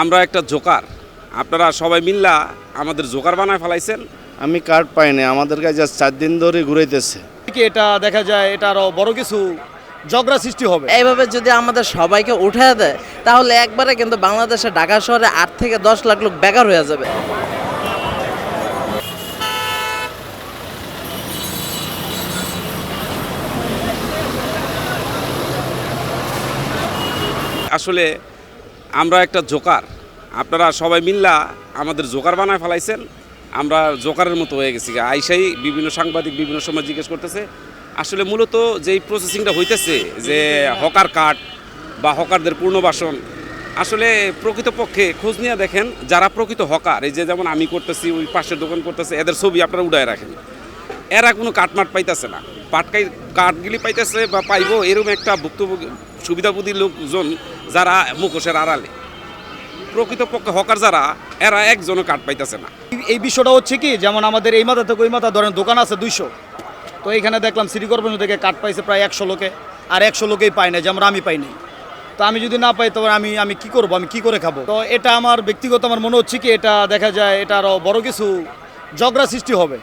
আমরা একটা জোকার, আপনারা সবাই মিল্লা আমাদের জোকার বানায় ফেলাইছেন। আমি কার্ড পাইনি, আমাদের কাছে জাস্ট 4 দিন ধরে ঘুরাইতেছে। এটা দেখা যায় এটা আরো বড় কিছু ঝগড়া সৃষ্টি হবে। এইভাবে যদি আমাদের সবাইকে উঠায় দেয় তাহলে একবারে কিন্তু বাংলাদেশে ঢাকা শহরে 8 থেকে 10 লাখ লোক বেকার হয়ে যাবে। আসলে আমরা একটা জোকার, আপনারা সবাই মিল্লা আমাদের জোকার বানায় ফেলাইছেন। আমরা জোকারের মতো হয়ে গেছি। আইসাই বিভিন্ন সাংবাদিক বিভিন্ন সময় জিজ্ঞেস করতেছে আসলে মূলত যেই প্রসেসিংটা হইতেছে যে হকার কার্ড বা হকারদের পুনর্বাসন, আসলে প্রকৃতপক্ষে খোঁজ নিয়ে দেখেন যারা প্রকৃত হকার, এই যে যেমন আমি করতেছি, ওই পাশের দোকান করতেছে, এদের ছবি আপনারা উড়ায় রাখেন, এরা কোনো কাটমাট পাইতেছে না। কাঠগুলি পাইতেছে বা পাইবো এরকম একটা ভুক্তভোগী সুবিধাভোগী লোকজন যারা মুখোশের আড়ালে, প্রকৃতপক্ষে হকার যারা, এরা একজনও কাঠ পাইতেছে না। এই বিষয়টা হচ্ছে কি, যেমন আমাদের এই মাথা থেকে ওই মাথা ধরেন দোকান আছে 200, তো এইখানে দেখলাম সিটি কর্পোরেশন থেকে কাঠ পাইছে প্রায় 100 লোকে, আর 100 লোকেই পায় না, যেমন আমি পাই নাই। তো আমি যদি না পাই তবে আমি কি করবো, আমি কি করে খাবো? তো এটা আমার ব্যক্তিগত আমার মনে হচ্ছে কি, এটা দেখা যায় এটা আরও বড় কিছু ঝগড়া সৃষ্টি হবে।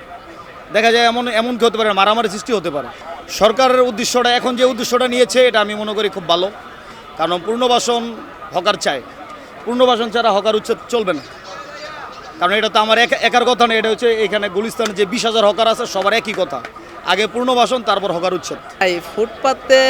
দেখা যায় এমন কি হতে পারে, মারামারি সৃষ্টি হতে পারে। সরকারের উদ্দেশ্যটা এখন যে উদ্দেশ্যটা নিয়েছে এটা আমি মনে করি খুব ভালো, কারণ পুনর্বাসন হকার চায়, পুনর্বাসন ছাড়া হকার উচ্ছেদ চলবে না। কারণ এটা তো আমার একার কথা না, এটা হচ্ছে এখানে গুলিস্তানে যে 20,000 হকার আছে সবার একই কথা, আগে পুনর্বাসন তারপর হকার উচ্ছেদ। এই ফুটপাতে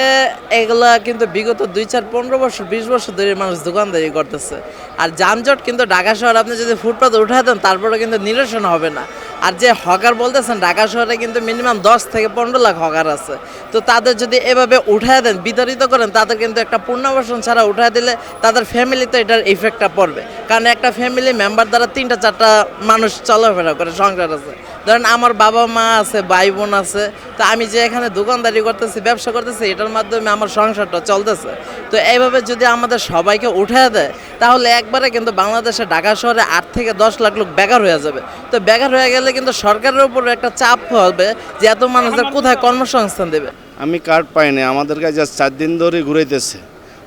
এগুলা কিন্তু বিগত 2, 4, 15 বছর 20 বছর ধরে মানুষ দোকানদারি করতেছে। আর যানজট কিন্তু ঢাকা শহরে আপনি যদি ফুটপাতে উঠায় দেন তারপরে কিন্তু নিরসন হবে না। আর যে হকার বলতেছেন, ঢাকা শহরে কিন্তু মিনিমাম 10 থেকে 15 লাখ হকার আছে। তো তাদের যদি এভাবে উঠায় দেন, বিতাড়িত করেন, তাদের কিন্তু একটা পুনর্বাসন ছাড়া উঠায় দিলে তাদের ফ্যামিলিতে এটার ইফেক্টটা পড়বে। কারণ একটা ফ্যামিলি মেম্বার দ্বারা 3টা 4টা মানুষ চলাফেরা করে, সংসার আছে। ধরেন আমার বাবা মা আছে, ভাই বোন আছে, তো আমি যে এখানে দোকানদারি করতেছি, ব্যবসা করতেছি, এটার মাধ্যমে আমার সংসারটা চলতেছে। তো এইভাবে যদি আমাদের সবাইকে উঠায় দেয় তাহলে একবারে কিন্তু বাংলাদেশে ঢাকা শহরে 8 থেকে 10 লাখ লোক বেকার হয়ে যাবে। তো বেকার হয়ে গেলে কিন্তু সরকারের উপর একটা চাপ হবে যে এত মানুষদের কোথায় কর্মসংস্থান দেবে। আমি কার্ড পাইনি, আমাদের কাছে জাস্ট 4 দিন ধরে ঘুরাইতেছে।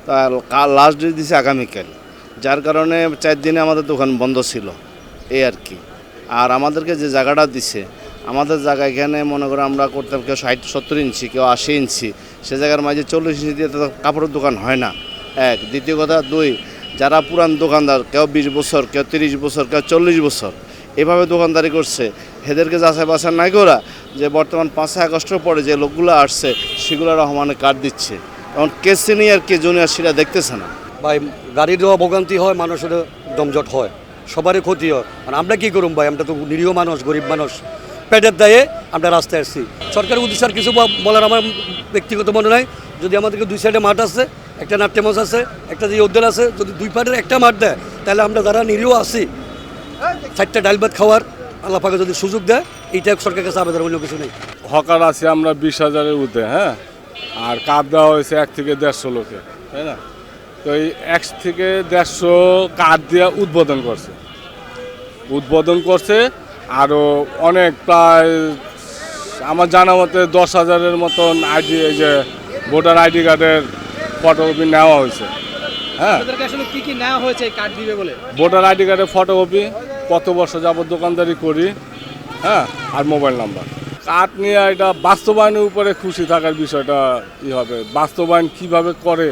তা লাস্ট ডেট দিছে আগামীকাল, যার কারণে 4 দিনে আমাদের দোকান বন্ধ ছিল, এই আর কি। আর আমাদেরকে যে জায়গাটা দিছে, আমাদের জায়গা এখানে মনে করো আমরা করতাম কেউ 60-70 ইঞ্চি, কেউ 80 ইঞ্চি, সে জায়গার মাঝে 40 ইঞ্চি দিয়ে তো কাপড়ের দোকান হয় না, এক। দ্বিতীয় কথা, 2, যারা পুরান দোকানদার, কেউ 20 বছর, কেউ 30 বছর, কেউ 40 বছর এভাবে দোকানদারি করছে, এদেরকে যাচাই বাছাই নাই করা যে বর্তমান 5 আগস্টের পরে যে লোকগুলো আসছে সেগুলো রহমানের কার্ড দিচ্ছে, কারণ কে সিনিয়র কে জুনিয়র সেটা দেখতেছে না। ভাই গাড়িরও ভোগান্তি হয়, মানুষের দমজট হয়, সবারই ক্ষতি হয়। আর আমরা কী করুম ভাই, আমরা তো নিরীহ মানুষ, গরিব মানুষ, পেটের দায়ে আমরা রাস্তায় আসছি। সরকারের উদ্দেশ্যে আর কিছু বলার আমার ব্যক্তিগত মনে নাই। যদি আমাদেরকে 2 সাইডে মাঠ আছে, একটা নাট্যমঞ্চ আছে, একটা যে উদ্যান আছে, যদি 2 পাটের একটা মাঠ দেয় তাহলে আমরা যারা নিরীহ আছি 4টা ডাল ভাত খাওয়ার আল্লাহ পাকে যদি সুযোগ দেয়, এইটা সরকারের কাছে আবেদন, অন্য কিছু নেই। হকার আছে আমরা 20,000-এর ঊর্ধ্বে, হ্যাঁ। আর কার্ড দেওয়া হয়েছে 1 থেকে 150 লোকে, তাই না? তো এই 1 থেকে 150 কার্ড দিয়ে উদ্বোধন করছে আরও অনেক, প্রায় আমার জানা মতে 10,000-এর মতন আইডি, এই যে ভোটার আইডি কার্ডের ফটোকপি নেওয়া হয়েছে। হ্যাঁ, আসলে কি নেওয়া হয়েছে কার্ড দিবে বলে? ভোটার আইডি কার্ডের ফটোকপি, কত বছর যাবত দোকানদারি করি, হ্যাঁ, আর মোবাইল নাম্বার। কার্ড নিয়ে এটা বাস্তবায়নের উপরে খুশি থাকার বিষয়টা কী হবে, বাস্তবায়ন কিভাবে করে,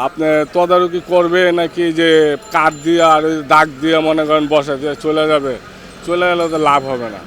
আপনি তদারকি করবে নাকি যে কার্ড দিয়ে আর দাগ দিয়ে মনে করেন বসে দিয়ে চলে গেলে তো লাভ হবে না।